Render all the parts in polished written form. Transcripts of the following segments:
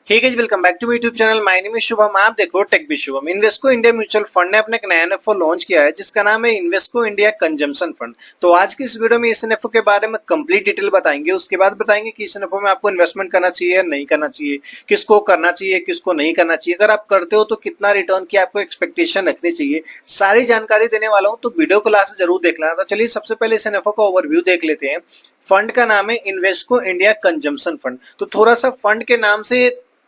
Hey guys, welcome back to my YouTube channel. My name is Shubham. आप देखो tech with Shubham. Invesco India mutual fund ने अपने एक नया एनएफओ लॉन्च किया है जिसका नाम है इन्वेस्को इंडिया कंजम्पशन फंड। तो आज की इस वीडियो में इस एनएफओ के बारे में कंप्लीट डिटेल बताएंगे। उसके बाद बताएंगे कि इस एनएफओ में आपको इन्वेस्टमेंट करना चाहिए या नहीं करना चाहिए, किसको करना चाहिए किसको नहीं करना चाहिए, अगर आप करते हो तो कितना रिटर्न की आपको एक्सपेक्टेशन रखनी चाहिए, सारी जानकारी देने वाला हूँ। तो वीडियो को लास्ट जरूर देखना। तो चलिए सबसे पहले इस एनएफओ का ओवरव्यू देख लेते हैं। फंड का नाम है इन्वेस्को इंडिया कंजम्पशन फंड। तो थोड़ा सा फंड के नाम से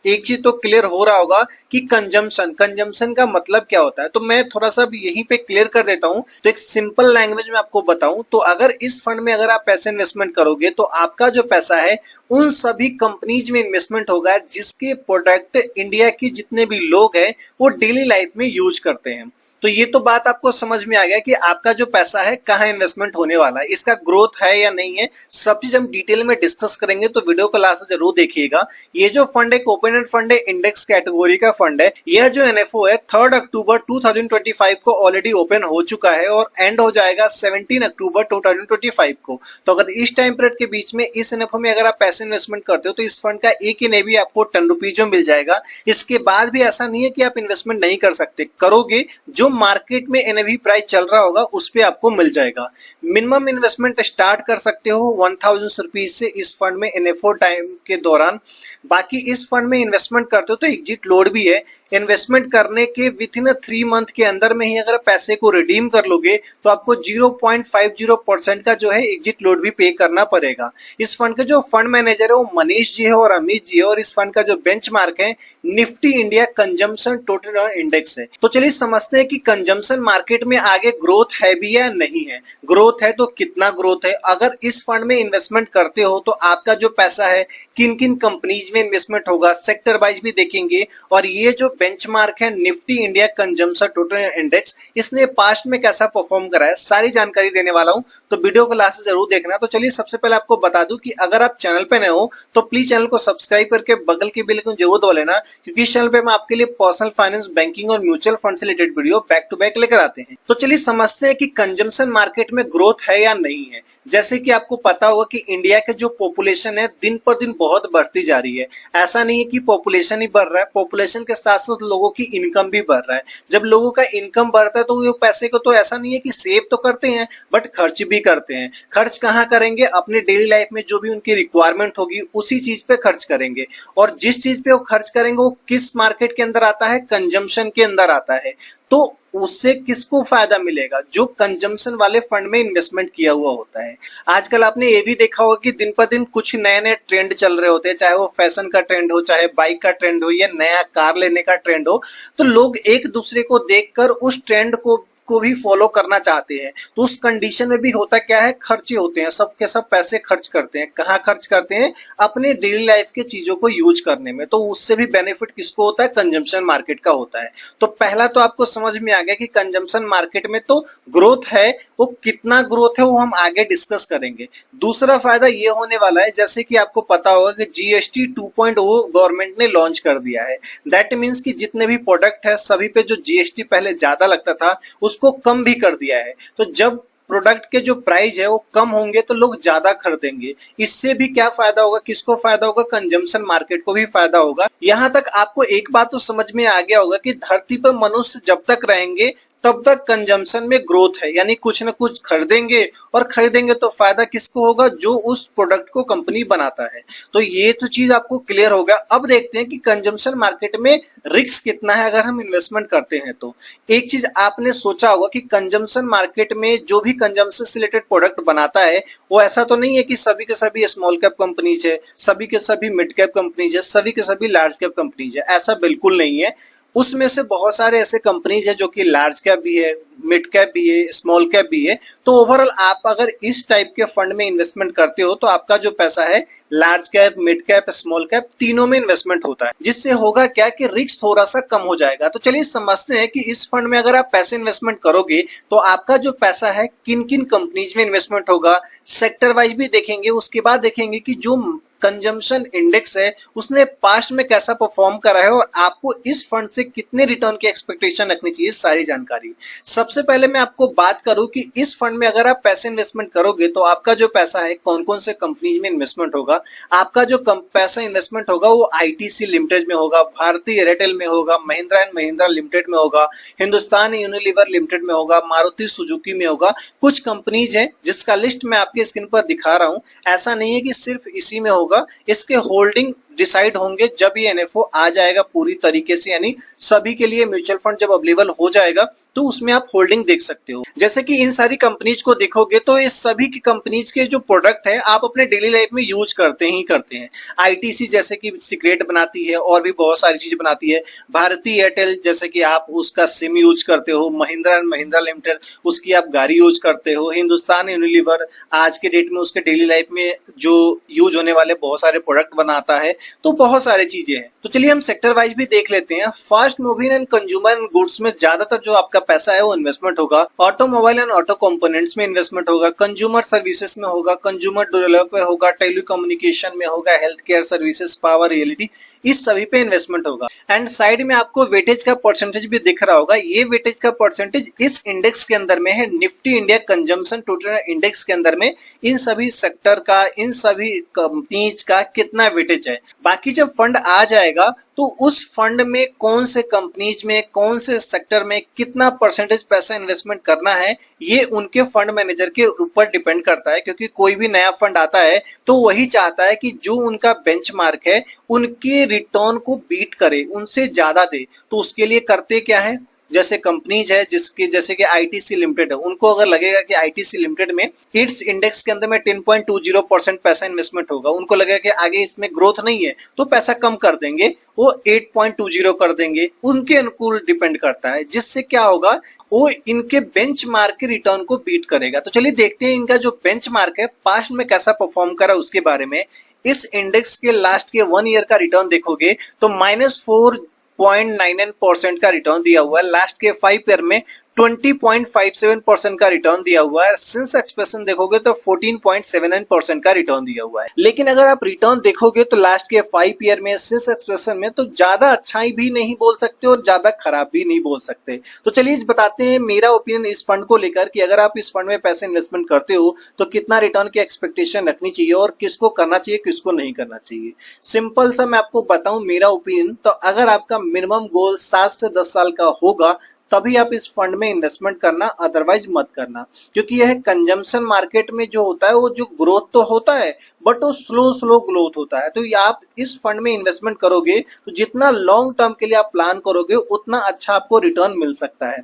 एक चीज तो क्लियर हो रहा होगा कि कंजम्पशन का मतलब क्या होता है। तो मैं थोड़ा सा भी यहीं पे क्लियर कर देता हूं। तो एक सिंपल लैंग्वेज में आपको बताऊं तो अगर इस फंड में अगर आप पैसे इन्वेस्टमेंट करोगे तो आपका जो पैसा है उन सभी कंपनीज में इन्वेस्टमेंट होगा जिसके प्रोडक्ट इंडिया के जितने भी लोग हैं वो डेली लाइफ में यूज करते हैं। तो ये तो बात आपको समझ में आ गया कि आपका जो पैसा है कहाँ इन्वेस्टमेंट होने वाला है, इसका ग्रोथ है या नहीं है, सब चीज हम डिटेल में डिस्कस करेंगे। तो वीडियो को लास्ट जरूर देखिएगा। ये जो फंड एक ओपन एंड फंड है, इंडेक्स कैटेगरी का फंड है। यह जो एनएफओ है 3 अक्टूबर 2025 को ऑलरेडी ओपन हो चुका है और एंड हो जाएगा 17 अक्टूबर 2025 को। तो अगर इस टाइम पीरियड के बीच में इस एनएफओ में अगर आप पैसे इन्वेस्टमेंट करते हो तो इस फंड का एक एनएवी आपको 10 रुपीज में मिल जाएगा। इसके बाद भी ऐसा नहीं है कि आप इन्वेस्टमेंट नहीं कर सकते, करोगे जो मार्केट में एनएवी प्राइस चल रहा होगा उस पे आपको मिल जाएगा। मिनिमम इन्वेस्टमेंट स्टार्ट कर सकते हो 1000 रुपीज से इस फंड में एनएफओ टाइम के दौरान। बाकी इस फंड में इन्वेस्टमेंट करते हो तो एग्जिट लोड भी है। इन्वेस्टमेंट करने के विद इन 3 मंथ के अंदर में ही अगर पैसे को रिडीम कर लोगे तो आपको 0.50% का जो है एग्जिट लोड भी पे करना पड़ेगा। इस फंड के जो फंड मैनेजर है वो मनीष जी है और अमित जी है और इस फंड का जो बेंचमार्क है Nifty India consumption total index है। तो चलिए समझते हैं कि कंजम्पशन मार्केट में आगे ग्रोथ है भी या नहीं है। ग्रोथ है तो कितना ग्रोथ है। अगर इस फंड में इन्वेस्टमेंट करते हो तो आपका जो पैसा है किन किन कंपनीज में इन्वेस्टमेंट होगा, सेक्टर वाइज भी देखेंगे। और ये जो बेंचमार्क है Nifty India consumption total index, इसने पास्ट में कैसा परफॉर्म करा है, सारी जानकारी देने वाला हूं। तो वीडियो को लास्ट से जरूर देखना। तो चलिए सबसे पहले आपको बता दूं कि अगर आप चैनल पे नए हो तो प्लीज चैनल को सब्सक्राइब करके बगल के बेल आइकन जरूर दबा लेना, क्योंकि इस चैनल पे मैं आपके लिए पर्सनल फाइनेंस, बैंकिंग और म्यूचुअल फंड से related video back to back लेकर आते हैं। तो चलिए समझते हैं कि कंजम्पशन मार्केट में ग्रोथ है या नहीं है। जैसे कि आपको पता होगा कि इंडिया के जो पॉपुलेशन है दिन पर दिन बहुत बढ़ती जा रही है। ऐसा नहीं है कि पॉपुलेशन ही बढ़ रहा है, पॉपुलेशन के साथ साथ लोगों की इनकम भी बढ़ रहा है। जब लोगों का इनकम बढ़ता है तो वो पैसे को तो ऐसा नहीं है कि सेव तो करते हैं बट खर्च भी करते हैं। खर्च कहाँ करेंगे? अपने डेली लाइफ में जो भी उनकी रिक्वायरमेंट होगी उसी चीज पे खर्च करेंगे। और जिस चीज पे वो खर्च करेंगे वो किस मार्केट के अंदर आता है? कंजम्पशन के अंदर आता है। तो उससे किसको फायदा मिलेगा? जो कंजम्पशन वाले फंड में इन्वेस्टमेंट किया हुआ होता है। आजकल आपने ये भी देखा होगा कि दिन पर दिन कुछ नए नए ट्रेंड चल रहे होते हैं, चाहे वो फैशन का ट्रेंड हो, चाहे बाइक का ट्रेंड हो या नया कार लेने का ट्रेंड हो। तो लोग एक दूसरे को देखकर उस ट्रेंड को भी फॉलो करना चाहते हैं। तो उस कंडीशन में भी होता क्या है? खर्चे होते हैं, सब के सब पैसे खर्च करते हैं। कहाँ खर्च करते हैं? अपने डेली लाइफ के चीजों को यूज करने में। तो उससे भी बेनिफिट किसको होता है? कंजम्पशन मार्केट का होता है। तो पहला तो आपको समझ में आ गया कि कंजम्पशन मार्केट में तो ग्रोथ है, वो कितना ग्रोथ है वो हम आगे डिस्कस करेंगे। दूसरा फायदा ये होने वाला है, जैसे कि आपको पता होगा कि जीएसटी 2.0 गवर्नमेंट ने लॉन्च कर दिया है। दैट मीन्स कि जितने भी प्रोडक्ट है सभी पे जो जीएसटी पहले ज्यादा लगता था उसको कम भी कर दिया है। तो जब प्रोडक्ट के जो प्राइस है वो कम होंगे तो लोग ज्यादा खरीदेंगे। इससे भी क्या फायदा होगा? किसको फायदा होगा? कंजम्पशन मार्केट को भी फायदा होगा। यहां तक आपको एक बात तो समझ में आ गया होगा कि धरती पर मनुष्य जब तक रहेंगे तब तक कंजम्पशन में ग्रोथ है, यानी कुछ ना कुछ खरीदेंगे और खरीदेंगे तो फायदा किसको होगा? जो उस प्रोडक्ट को कंपनी बनाता है। तो ये तो चीज आपको क्लियर होगा। अब देखते हैं कि कंजम्पशन मार्केट में रिस्क कितना है अगर हम इन्वेस्टमेंट करते हैं तो। एक चीज आपने सोचा होगा कि कंजम्पशन मार्केट में जो भी कंजम्पशन से रिलेटेड प्रोडक्ट बनाता है वो ऐसा तो नहीं है कि सभी के सभी स्मॉल कैप कंपनीज है, सभी के सभी मिड कैप कंपनीज है, सभी के सभी लार्ज कैप कंपनीज है। ऐसा बिल्कुल नहीं है। उसमें से बहुत सारे ऐसे कंपनीज है जो कि लार्ज कैप भी है, मिड कैप भी है, स्मॉल कैप भी है। तो ओवरऑल आप अगर इस टाइप के फंड में इन्वेस्टमेंट करते हो तो आपका जो पैसा है large cap, mid cap, small cap तीनों में इन्वेस्टमेंट होता है, जिससे होगा क्या कि रिस्क थोड़ा सा कम हो जाएगा। तो चलिए समझते हैं कि इस फंड में अगर आप पैसे इन्वेस्टमेंट करोगे तो आपका जो पैसा है किन किन कंपनीज में इन्वेस्टमेंट होगा, सेक्टर वाइज भी देखेंगे। उसके बाद देखेंगे कि जो कंजम्पशन इंडेक्स है उसने पास्ट में कैसा परफॉर्म करा है और आपको इस फंड से कितने रिटर्न की एक्सपेक्टेशन रखनी चाहिए, सारी जानकारी। सबसे पहले मैं आपको बात करूं कि इस फंड में अगर आप पैसे इन्वेस्टमेंट करोगे तो आपका जो पैसा है कौन कौन से कंपनी में इन्वेस्टमेंट होगा। आपका जो पैसा इन्वेस्टमेंट होगा वो आईटीसी लिमिटेड में होगा, भारतीय एयरटेल में होगा, महिंद्रा एंड महिंद्रा लिमिटेड में होगा, हिंदुस्तान यूनिलीवर लिमिटेड में होगा, मारुति सुजुकी में होगा। कुछ कंपनीज हैं जिसका लिस्ट मैं आपके स्क्रीन पर दिखा रहा हूं। ऐसा नहीं है कि सिर्फ इसी में होगा, इसके होल्डिंग डिसाइड होंगे जब ये एनएफओ आ जाएगा पूरी तरीके से, यानी सभी के लिए म्यूचुअल फंड जब अवेलेबल हो जाएगा तो उसमें आप होल्डिंग देख सकते हो। जैसे कि इन सारी कंपनीज को देखोगे तो ये सभी की कंपनीज के जो प्रोडक्ट है आप अपने डेली लाइफ में यूज करते हैं। आईटीसी जैसे कि सिगरेट बनाती है और भी बहुत सारी चीजें बनाती है। भारतीय एयरटेल जैसे कि आप उसका सिम यूज करते हो, महिंद्रा एंड महिंद्रा लिमिटेड उसकी आप गाड़ी यूज करते हो, हिंदुस्तान यूनिलीवर आज के डेट में उसके डेली लाइफ में जो यूज होने वाले बहुत सारे प्रोडक्ट बनाता है। तो बहुत सारी चीजें हैं। तो चलिए हम सेक्टर वाइज भी देख लेते हैं। Fast moving and consumer and goods में ज्यादातर जो आपका पैसा है वो इन्वेस्टमेंट होगा। ऑटोमोबाइल एंड ऑटो कंपोनेंट्स में इन्वेस्टमेंट होगा, कंज्यूमर सर्विसेज में होगा, कंज्यूमर ड्यूरेबल पे होगा, टेलीकम्युनिकेशन में होगा, health care services, power reality, इस सभी पे इन्वेस्टमेंट होगा। एंड साइड में आपको वेटेज का परसेंटेज भी दिख रहा होगा। ये वेटेज का परसेंटेज इस इंडेक्स के अंदर में है, Nifty India consumption total index के अंदर में इन सभी सेक्टर का, इन सभी कंपनीज का कितना वेटेज है। बाकी जब फंड आ जाएगा तो उस फंड में कौन से कंपनीज में, कौन से सेक्टर में कितना परसेंटेज पैसा इन्वेस्टमेंट करना है, ये उनके फंड मैनेजर के ऊपर डिपेंड करता है। क्योंकि कोई भी नया फंड आता है तो वही चाहता है कि जो उनका बेंचमार्क है उनके रिटर्न को बीट करे, उनसे ज्यादा दे। तो उसके लिए करते क्या है, जैसे कंपनीज है जिसकी जैसे कि आईटीसी लिमिटेड है, उनको अगर लगेगा कि आईटीसी लिमिटेड में इट्स इंडेक्स के अंदर में 10.20% पैसा इन्वेस्टमेंट होगा, उनको लगेगा कि आगे इसमें ग्रोथ नहीं है तो पैसा कम कर देंगे, वो 8.20 कर देंगे। उनके अनुकूल डिपेंड करता है, जिससे क्या होगा वो इनके बेंचमार्क के रिटर्न को बीट करेगा। तो चलिए देखते हैं इनका जो बेंचमार्क है पास्ट में कैसा परफॉर्म करा उसके बारे में। इस इंडेक्स के लास्ट के 1 ईयर का रिटर्न देखोगे तो -4.99% का रिटर्न दिया हुआ है। लास्ट के 5 ईयर में 20.57% का रिटर्न दिया हुआ है। सिंस एक्सप्रेशन देखोगे तो 14.79% का रिटर्न दिया हुआ है। लेकिन अगर आप रिटर्न देखोगे तो लास्ट के 5 ईयर में सिंस एक्सप्रेशन में तो ज्यादा अच्छाई भी नहीं बोल सकते और ज्यादा खराब भी नहीं बोल सकते। तो चलिए बताते हैं मेरा ओपिनियन इस फंड को लेकर कि अगर आप इस फंड में पैसे इन्वेस्टमेंट करते हो तो कितना रिटर्न की एक्सपेक्टेशन रखनी चाहिए और किसको करना चाहिए किसको नहीं करना चाहिए। सिंपल सा मैं आपको बताऊं मेरा ओपिनियन, तो अगर आपका मिनिमम गोल 7 से 10 साल का होगा तभी आप इस फंड में इन्वेस्टमेंट करना, अदरवाइज मत करना। क्योंकि यह कंजम्पशन मार्केट में जो होता है वो जो ग्रोथ तो होता है बट वो स्लो ग्रोथ होता है। तो आप इस फंड में इन्वेस्टमेंट करोगे तो जितना लॉन्ग टर्म के लिए आप प्लान करोगे उतना अच्छा आपको रिटर्न मिल सकता है।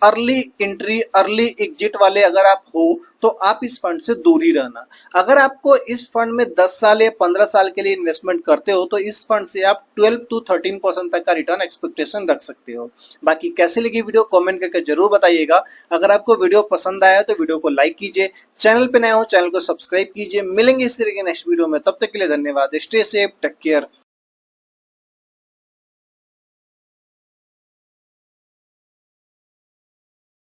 अर्ली एंट्री अर्ली एग्जिट वाले अगर आप हो तो आप इस फंड से दूर ही रहना। अगर आपको इस फंड में 10 साल या 15 साल के लिए इन्वेस्टमेंट करते हो तो इस फंड से आप 12 to 13% तक का रिटर्न एक्सपेक्टेशन रख सकते हो। बाकी कैसे लगी वीडियो कमेंट करके जरूर बताइएगा। अगर आपको वीडियो पसंद आया तो वीडियो को लाइक कीजिए, चैनल पे नए हो चैनल को सब्सक्राइब कीजिए। मिलेंगे इस तरह के नेक्स्ट वीडियो में, तब तक के लिए धन्यवाद। Stay safe, take care.